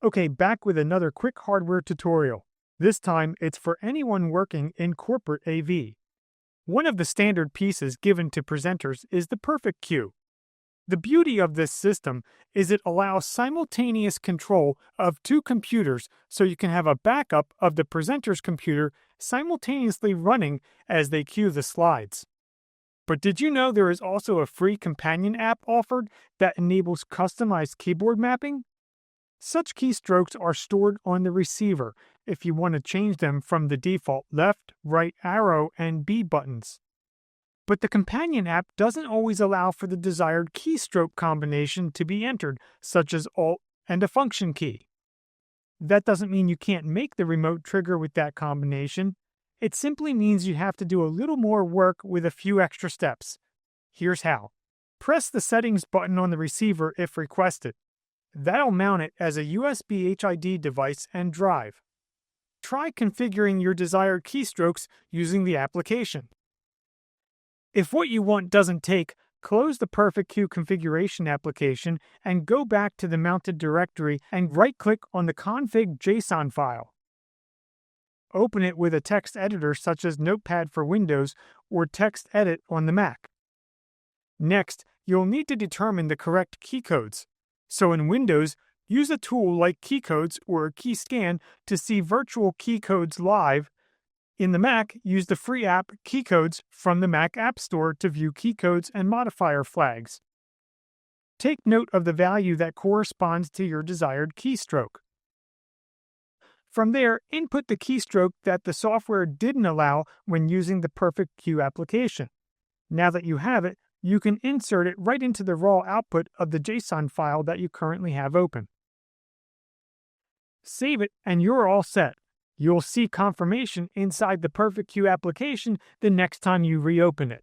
Okay, back with another quick hardware tutorial. This time, it's for anyone working in corporate AV. One of the standard pieces given to presenters is the perfect queue. The beauty of this system is it allows simultaneous control of two computers so you can have a backup of the presenter's computer simultaneously running as they queue the slides. But did you know there is also a free companion app offered that enables customized keyboard mapping? Such keystrokes are stored on the receiver if you want to change them from the default left, right arrow, and B buttons. But the companion app doesn't always allow for the desired keystroke combination to be entered, such as Alt and a function key. That doesn't mean you can't make the remote trigger with that combination. It simply means you have to do a little more work with a few extra steps. Here's how. Press the settings button on the receiver if requested. That'll mount it as a USB HID device and drive. Try configuring your desired keystrokes using the application. If what you want doesn't take, close the Perfect Queue configuration application and go back to the mounted directory and right-click on the config JSON file. Open it with a text editor such as Notepad for Windows or TextEdit on the Mac. Next, you'll need to determine the correct keycodes. So in Windows, use a tool like Keycodes or Keyscan to see virtual keycodes live. In the Mac, use the free app Keycodes from the Mac App Store to view keycodes and modifier flags. Take note of the value that corresponds to your desired keystroke. From there, input the keystroke that the software didn't allow when using the Perfect Queue application. Now that you have it, you can insert it right into the raw output of the JSON file that you currently have open. Save it and you're all set. You'll see confirmation inside the Perfect Queue application the next time you reopen it.